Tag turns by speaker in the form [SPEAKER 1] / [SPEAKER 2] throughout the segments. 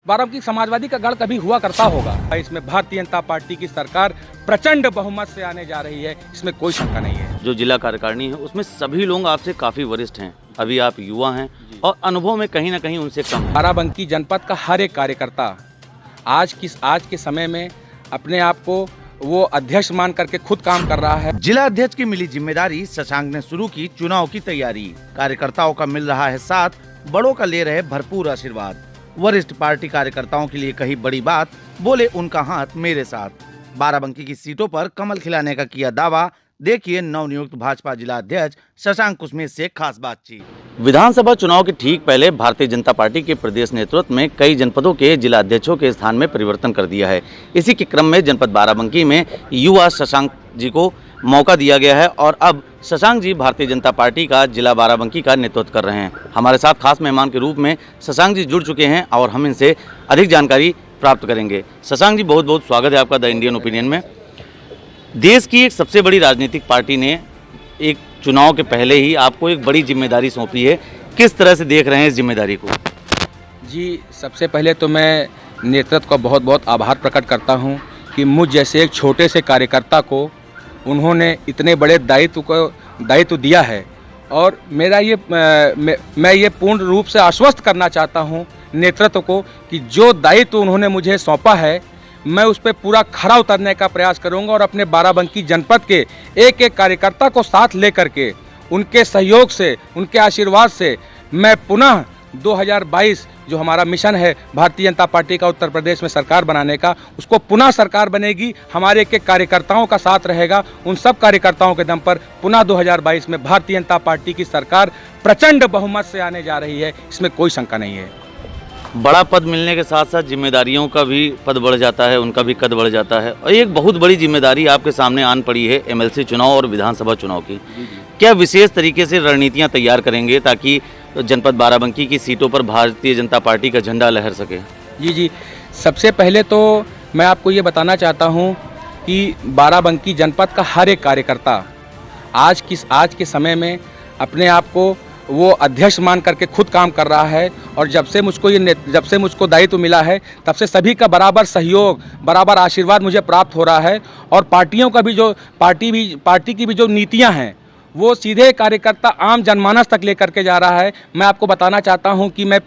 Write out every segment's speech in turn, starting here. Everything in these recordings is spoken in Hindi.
[SPEAKER 1] बाराबंकी समाजवादी का गढ़ कभी हुआ करता होगा। इसमें भारतीय जनता पार्टी की सरकार प्रचंड बहुमत से आने जा रही है, इसमें कोई शंका नहीं है।
[SPEAKER 2] जो जिला कार्यकारिणी है उसमें सभी लोग आपसे काफी वरिष्ठ हैं, अभी आप युवा हैं और अनुभव में कहीं ना कहीं उनसे कम है।
[SPEAKER 1] बाराबंकी जनपद का हर एक कार्यकर्ता आज के समय में अपने आप को वो अध्यक्ष मान करके खुद काम कर रहा है।
[SPEAKER 3] जिला अध्यक्ष की मिली जिम्मेदारी, शशांक ने शुरू की चुनाव की तैयारी। कार्यकर्ताओं का मिल रहा है साथ, बड़ों का ले रहे भरपूर आशीर्वाद। वरिष्ठ पार्टी कार्यकर्ताओं के लिए कही बड़ी बात, बोले उनका हाथ मेरे साथ। बाराबंकी की सीटों पर कमल खिलाने का किया दावा। देखिए नवनियुक्त भाजपा जिला अध्यक्ष शशांक कुसुमेश से खास बातचीत।
[SPEAKER 2] विधानसभा चुनाव के ठीक पहले भारतीय जनता पार्टी के प्रदेश नेतृत्व में कई जनपदों के जिला अध्यक्षों के स्थान में परिवर्तन कर दिया है। इसी के क्रम में जनपद बाराबंकी में युवा शशांक जी को मौका दिया गया है और अब शशांक जी भारतीय जनता पार्टी का जिला बाराबंकी का नेतृत्व कर रहे हैं। हमारे साथ खास मेहमान के रूप में शशांक जी जुड़ चुके हैं और हम इनसे अधिक जानकारी प्राप्त करेंगे। शशांक जी, बहुत बहुत स्वागत है आपका द इंडियन ओपिनियन में। देश की एक सबसे बड़ी राजनीतिक पार्टी ने एक चुनाव के पहले ही आपको एक बड़ी जिम्मेदारी सौंपी है, किस तरह से देख रहे हैं इस जिम्मेदारी को?
[SPEAKER 1] जी, सबसे पहले तो मैं नेतृत्व का बहुत बहुत आभार प्रकट करता हूं कि मुझ जैसे एक छोटे से कार्यकर्ता को उन्होंने इतने बड़े दायित्व दिया है। और मेरा ये मैं ये पूर्ण रूप से आश्वस्त करना चाहता हूं नेतृत्व को कि जो दायित्व उन्होंने मुझे सौंपा है मैं उस पर पूरा खरा उतरने का प्रयास करूंगा और अपने बाराबंकी जनपद के एक एक कार्यकर्ता को साथ लेकर के उनके सहयोग से, उनके आशीर्वाद से मैं पुनः 2022 जो हमारा मिशन है भारतीय जनता पार्टी का उत्तर प्रदेश में सरकार बनाने का, उसको पुनः सरकार बनेगी। हमारे एक एक कार्यकर्ताओं का साथ रहेगा। उन सब कार्यकर्ताओं के दम पर पुनः 2022 में भारतीय जनता पार्टी की सरकार प्रचंड बहुमत से आने जा रही है, इसमें कोई शंका नहीं है।
[SPEAKER 2] बड़ा पद मिलने के साथ साथ जिम्मेदारियों का भी पद बढ़ जाता है, उनका भी कद बढ़ जाता है और एक बहुत बड़ी जिम्मेदारी आपके सामने आन पड़ी है एमएलसी चुनाव और विधानसभा चुनाव की। क्या विशेष तरीके से रणनीतियां तैयार करेंगे ताकि जनपद बाराबंकी की सीटों पर भारतीय जनता पार्टी का झंडा लहर सके? जी,
[SPEAKER 1] सबसे पहले तो मैं आपको ये बताना चाहता हूँ कि बाराबंकी जनपद का हर एक कार्यकर्ता आज के समय में अपने आप को वो अध्यक्ष मान करके खुद काम कर रहा है। और जब से मुझको दायित्व मिला है तब से सभी का बराबर सहयोग, बराबर आशीर्वाद मुझे प्राप्त हो रहा है। और पार्टियों का भी जो पार्टी की भी जो नीतियां हैं वो सीधे कार्यकर्ता आम जनमानस तक लेकर के जा रहा है। मैं आपको बताना चाहता हूं कि मैं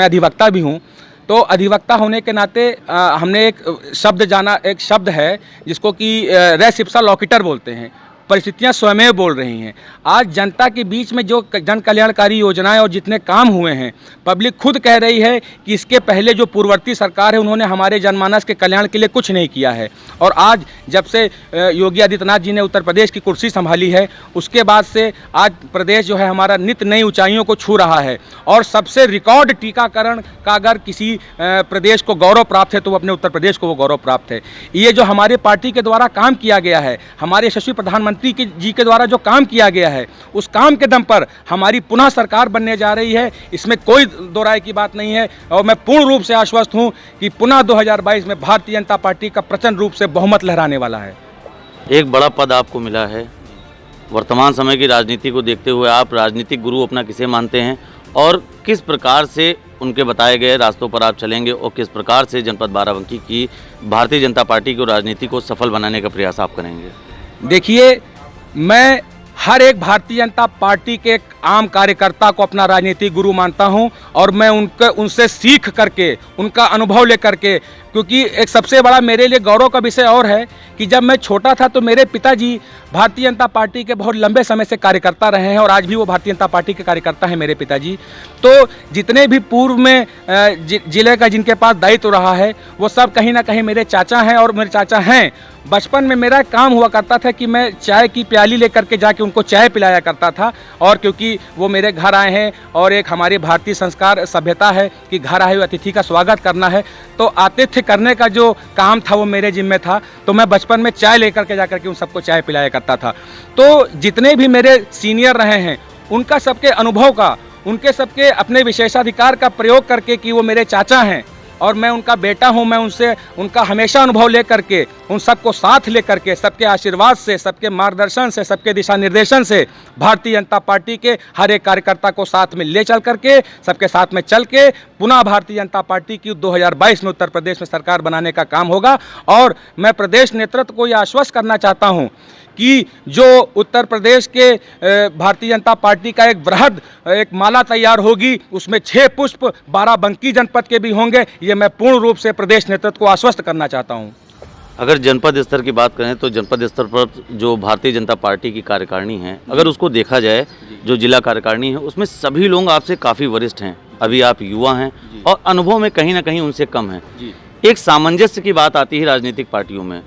[SPEAKER 1] अधिवक्ता भी हूं, तो अधिवक्ता होने के नाते हमने एक शब्द है जिसको कि रेस इप्सा लॉकिटर बोलते हैं। परिस्थितियां स्वयं बोल रही हैं। आज जनता के बीच में जो जन कल्याणकारी योजनाएं और जितने काम हुए हैं, पब्लिक खुद कह रही है कि इसके पहले जो पूर्ववर्ती सरकार है उन्होंने हमारे जनमानस के कल्याण के लिए कुछ नहीं किया है। और आज जब से योगी आदित्यनाथ जी ने उत्तर प्रदेश की कुर्सी संभाली है उसके बाद से आज प्रदेश जो है हमारा नित्य नई ऊंचाइयों को छू रहा है। और सबसे रिकॉर्ड टीकाकरण का अगर किसी प्रदेश को गौरव प्राप्त है तो वो अपने उत्तर प्रदेश को वो गौरव प्राप्त है। ये जो हमारे पार्टी के द्वारा काम किया गया है, हमारे यशस्वी प्रधानमंत्री जी के द्वारा जो काम किया गया है, उस काम के दम पर हमारी पुनः सरकार बनने जा रही है, इसमें कोई दो राय की बात नहीं है। और मैं पूर्ण रूप से आश्वस्त हूं कि पुनः 2022 में भारतीय जनता पार्टी का प्रचंड रूप से बहुमत लहराने वाला है।
[SPEAKER 2] एक बड़ा पद आपको मिला है। वर्तमान समय की राजनीति को देखते हुए आप राजनीतिक गुरु अपना किसे मानते हैं और किस प्रकार से उनके बताए गए रास्तों पर आप चलेंगे और किस प्रकार से जनपद बाराबंकी की भारतीय जनता पार्टी को राजनीति को सफल बनाने का प्रयास आप करेंगे?
[SPEAKER 1] देखिए, मैं हर एक भारतीय जनता पार्टी के एक आम कार्यकर्ता को अपना राजनीतिक गुरु मानता हूं और मैं उनसे सीख करके, उनका अनुभव लेकर के, क्योंकि एक सबसे बड़ा मेरे लिए गौरव का विषय और है कि जब मैं छोटा था तो मेरे पिताजी भारतीय जनता पार्टी के बहुत लंबे समय से कार्यकर्ता रहे हैं और आज भी वो भारतीय जनता पार्टी के कार्यकर्ता हैं मेरे पिताजी। तो जितने भी पूर्व में जिले का जिनके पास दायित्व रहा है वो सब कहीं ना कहीं मेरे चाचा हैं और मेरे चाचा हैं। बचपन में मेरा काम हुआ करता था कि मैं चाय की प्याली लेकर के जाके उनको चाय पिलाया करता था। और क्योंकि वो मेरे घर आए हैं और एक हमारी भारतीय संस्कार सभ्यता है कि घर आए हुए अतिथि का स्वागत करना है, तो आतिथ्य करने का जो काम था वो मेरे जिम्मे था। तो मैं बचपन में चाय लेकर के जाकर के उन सबको चाय पिलाया करता था। तो जितने भी मेरे सीनियर रहे हैं उनका सबके अनुभव का, उनके सबके अपने विशेषाधिकार का प्रयोग करके कि वो मेरे चाचा हैं और मैं उनका बेटा हूं। मैं उनसे उनका हमेशा अनुभव लेकर के, उन सबको साथ लेकर के, सबके आशीर्वाद से, सबके मार्गदर्शन से, सबके दिशा निर्देशन से भारतीय जनता पार्टी के हर एक कार्यकर्ता को साथ में ले चल करके, सबके साथ में चल के पुनः भारतीय जनता पार्टी की 2022 में उत्तर प्रदेश में सरकार बनाने का काम होगा। और मैं प्रदेश नेतृत्व को यह आश्वस्त करना चाहता हूं कि जो उत्तर प्रदेश के भारतीय जनता पार्टी का एक बृहद एक माला तैयार होगी, उसमें 6 पुष्प बाराबंकी जनपद के भी होंगे। ये मैं पूर्ण रूप से प्रदेश नेतृत्व को आश्वस्त करना चाहता हूं।
[SPEAKER 2] अगर जनपद स्तर की बात करें तो जनपद स्तर पर जो भारतीय जनता पार्टी की कार्यकारिणी है, अगर उसको देखा जाए, जो जिला कार्यकारिणी है उसमें सभी लोग आपसे काफ़ी वरिष्ठ हैं। अभी आप युवा हैं और अनुभव में कहीं ना कहीं उनसे कम हैं। एक सामंजस्य की बात आती है राजनीतिक पार्टियों में,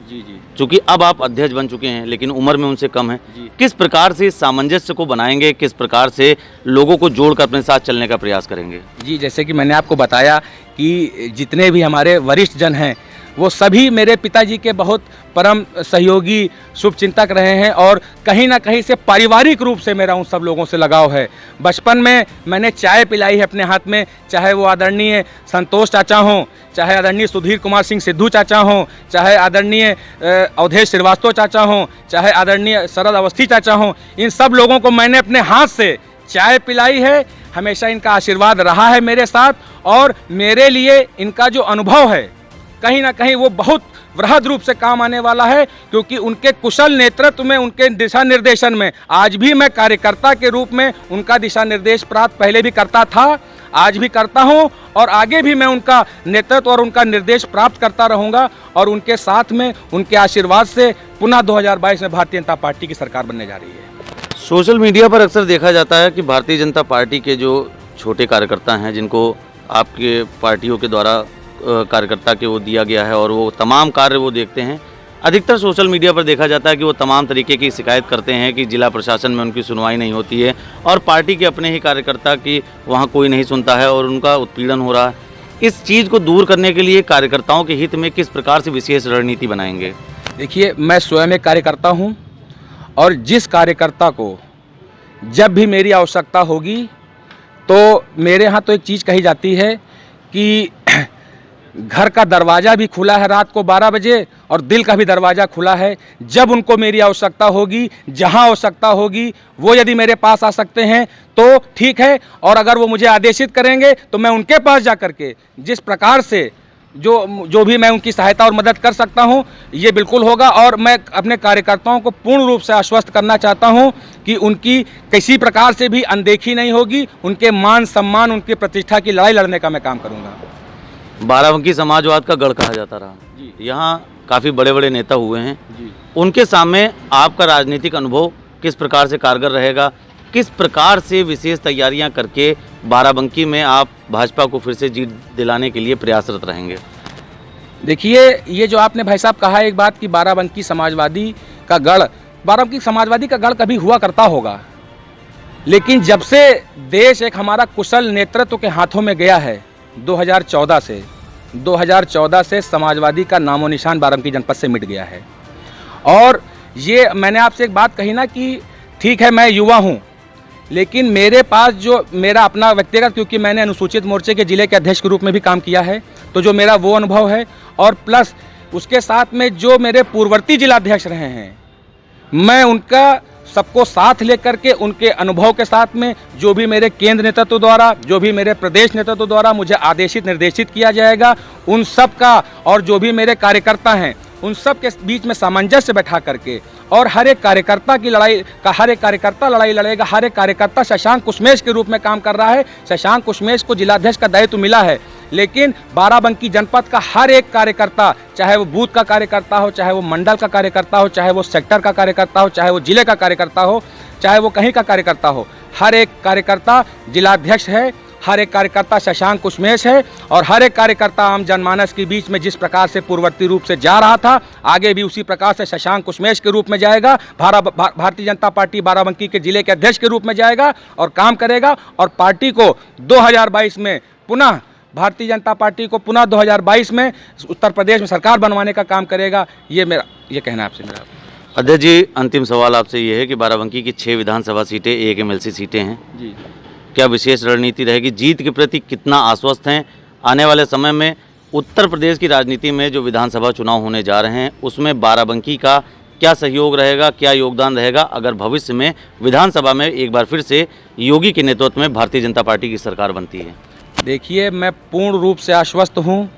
[SPEAKER 2] चूंकि अब आप अध्यक्ष बन चुके हैं लेकिन उम्र में उनसे कम है। किस प्रकार से इस सामंजस्य को बनाएंगे, किस प्रकार से लोगों को जोड़कर अपने साथ चलने का प्रयास करेंगे?
[SPEAKER 1] जी, जैसे कि मैंने आपको बताया कि जितने भी हमारे वरिष्ठ जन हैं वो सभी मेरे पिताजी के बहुत परम सहयोगी, शुभचिंतक रहे हैं और कहीं ना कहीं से पारिवारिक रूप से मेरा उन सब लोगों से लगाव है। बचपन में मैंने चाय पिलाई है अपने हाथ में, चाहे वो आदरणीय संतोष चाचा हों, चाहे आदरणीय सुधीर कुमार सिंह सिद्धू चाचा हों, चाहे आदरणीय अवधेश श्रीवास्तव चाचा हों, चाहे आदरणीय शरद अवस्थी चाचा हों, इन सब लोगों को मैंने अपने हाथ से चाय पिलाई है। हमेशा इनका आशीर्वाद रहा है मेरे साथ और मेरे लिए इनका जो अनुभव है कहीं ना कहीं वो बहुत वृहद रूप से काम आने वाला है, क्योंकि उनके कुशल नेतृत्व में, उनके दिशा निर्देशन में आज भी मैं कार्यकर्ता के रूप में उनका दिशा निर्देश प्राप्त पहले भी करता था, आज भी करता हूं और आगे भी मैं उनका नेतृत्व और उनका निर्देश प्राप्त करता रहूंगा। और उनके साथ में, उनके आशीर्वाद से पुनः 2022 में भारतीय जनता पार्टी की सरकार बनने जा रही है।
[SPEAKER 2] सोशल मीडिया पर अक्सर देखा जाता है कि भारतीय जनता पार्टी के जो छोटे कार्यकर्ता हैं, जिनको आपके पार्टियों के द्वारा कार्यकर्ता के वो दिया गया है और वो तमाम कार्य वो देखते हैं, अधिकतर सोशल मीडिया पर देखा जाता है कि वो तमाम तरीके की शिकायत करते हैं कि जिला प्रशासन में उनकी सुनवाई नहीं होती है और पार्टी के अपने ही कार्यकर्ता की वहाँ कोई नहीं सुनता है और उनका उत्पीड़न हो रहा है। इस चीज़ को दूर करने के लिए कार्यकर्ताओं के हित में किस प्रकार से विशेष रणनीति बनाएंगे?
[SPEAKER 1] देखिए, मैं स्वयं एक कार्यकर्ता हूँ और जिस कार्यकर्ता को जब भी मेरी आवश्यकता होगी तो मेरे यहाँ तो एक चीज़ कही जाती है कि घर का दरवाज़ा भी खुला है रात को 12 बजे और दिल का भी दरवाज़ा खुला है। जब उनको मेरी आवश्यकता होगी, जहां आवश्यकता होगी, वो यदि मेरे पास आ सकते हैं तो ठीक है, और अगर वो मुझे आदेशित करेंगे तो मैं उनके पास जा कर के जिस प्रकार से जो भी मैं उनकी सहायता और मदद कर सकता हूं, ये बिल्कुल होगा। और मैं अपने कार्यकर्ताओं को पूर्ण रूप से आश्वस्त करना चाहता हूं कि उनकी किसी प्रकार से भी अनदेखी नहीं होगी। उनके मान सम्मान, उनकी प्रतिष्ठा की लड़ाई लड़ने का मैं काम करूँगा।
[SPEAKER 2] बाराबंकी समाजवाद का गढ़ कहा जाता रहा, यहाँ काफ़ी बड़े बड़े नेता हुए हैं, उनके सामने आपका राजनीतिक अनुभव किस प्रकार से कारगर रहेगा? किस प्रकार से विशेष तैयारियां करके बाराबंकी में आप भाजपा को फिर से जीत दिलाने के लिए प्रयासरत रहेंगे?
[SPEAKER 1] देखिए, ये जो आपने भाई साहब कहा एक बात कि बाराबंकी समाजवादी का गढ़, बाराबंकी समाजवादी का गढ़ कभी हुआ करता होगा, लेकिन जब से देश एक हमारा कुशल नेतृत्व के हाथों में गया है 2014 से समाजवादी का नामो निशान बाराबंकी जनपद से मिट गया है। और ये मैंने आपसे एक बात कही ना कि ठीक है मैं युवा हूँ, लेकिन मेरे पास जो मेरा अपना व्यक्तिगत, क्योंकि मैंने अनुसूचित मोर्चे के जिले के अध्यक्ष के रूप में भी काम किया है, तो जो मेरा वो अनुभव है और प्लस उसके साथ में जो मेरे पूर्ववर्ती जिलाध्यक्ष रहे हैं, मैं उनका सबको साथ लेकर के उनके अनुभव के साथ में जो भी मेरे केंद्र नेतृत्व द्वारा, जो भी मेरे प्रदेश नेतृत्व द्वारा मुझे आदेशित निर्देशित किया जाएगा, उन सब का और जो भी मेरे कार्यकर्ता हैं उन सब के बीच में सामंजस्य बैठा करके और हर एक कार्यकर्ता की लड़ाई का हर एक कार्यकर्ता लड़ाई लड़ेगा। हर एक कार्यकर्ता शशांक कुशमेश के रूप में काम कर रहा है। शशांक कुशमेश को जिलाध्यक्ष का दायित्व मिला है, लेकिन बाराबंकी जनपद का हर एक कार्यकर्ता, चाहे वो बूथ का कार्यकर्ता हो, चाहे वो मंडल का कार्यकर्ता हो, चाहे वो सेक्टर का कार्यकर्ता हो, चाहे वो जिले का कार्यकर्ता हो, चाहे वो कहीं का कार्यकर्ता हो, हर एक कार्यकर्ता जिलाध्यक्ष है, हर एक कार्यकर्ता शशांक कुशमेश है और हर एक कार्यकर्ता आम जनमानस के बीच में जिस प्रकार से पूर्ववर्ती रूप से जा रहा था, आगे भी उसी प्रकार से शशांक कुशमेश के रूप में जाएगा। भारतीय जनता पार्टी बाराबंकी के जिले के अध्यक्ष के रूप में जाएगा और काम करेगा और पार्टी को 2022 में पुनः भारतीय जनता पार्टी को पुनः 2022 में उत्तर प्रदेश में सरकार बनवाने का काम करेगा। ये कहना है आपसे मेरा।
[SPEAKER 2] अध्यक्ष जी, अंतिम सवाल आपसे ये है कि बाराबंकी की 6 विधानसभा सीटें, 1 MLC सीटें हैं जी, क्या विशेष रणनीति रहेगी? जीत के प्रति कितना आश्वस्त हैं? आने वाले समय में उत्तर प्रदेश की राजनीति में जो विधानसभा चुनाव होने जा रहे हैं उसमें बाराबंकी का क्या सहयोग रहेगा, क्या योगदान रहेगा अगर भविष्य में विधानसभा में एक बार फिर से योगी के नेतृत्व में भारतीय जनता पार्टी की सरकार बनती है?
[SPEAKER 1] देखिए, मैं पूर्ण रूप से आश्वस्त हूँ।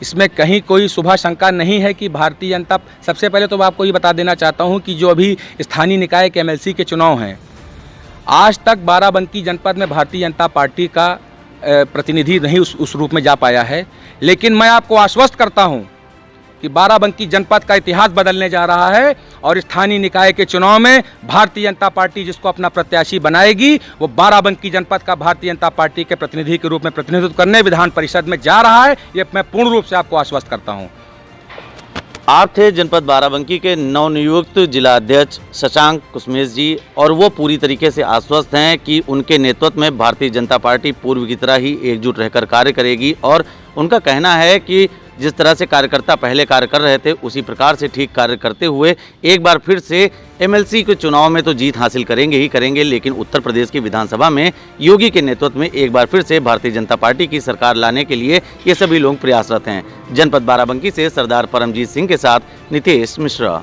[SPEAKER 1] इसमें कहीं कोई शुभा शंका नहीं है कि भारतीय जनता, सबसे पहले तो मैं आपको ये बता देना चाहता हूँ कि जो अभी स्थानीय निकाय के एमएलसी के चुनाव हैं, आज तक बाराबंकी जनपद में भारतीय जनता पार्टी का प्रतिनिधि नहीं उस रूप में जा पाया है। लेकिन मैं आपको आश्वस्त करता हूं कि बाराबंकी जनपद का इतिहास बदलने जा रहा है और स्थानीय निकाय के चुनाव में भारतीय जनता पार्टी जिसको अपना प्रत्याशी बनाएगी वो बाराबंकी जनपद का भारतीय जनता पार्टी के प्रतिनिधि के रूप में प्रतिनिधित्व करने विधान परिषद में जा रहा है। ये मैं पूर्ण रूप से आपको आश्वस्त करता हूँ।
[SPEAKER 2] आप थे जनपद बाराबंकी के नवनियुक्त जिला अध्यक्ष शशांक कुसमेश जी, और वो पूरी तरीके से आश्वस्त हैं कि उनके नेतृत्व में भारतीय जनता पार्टी पूर्व की तरह ही एकजुट रहकर कार्य करेगी। और उनका कहना है कि जिस तरह से कार्यकर्ता पहले कार्य कर रहे थे उसी प्रकार से ठीक कार्य करते हुए एक बार फिर से एमएलसी के चुनाव में तो जीत हासिल करेंगे ही करेंगे, लेकिन उत्तर प्रदेश की विधानसभा में योगी के नेतृत्व में एक बार फिर से भारतीय जनता पार्टी की सरकार लाने के लिए ये सभी लोग प्रयासरत हैं। जनपद बाराबंकी से सरदार परमजीत सिंह के साथ नितेश मिश्रा।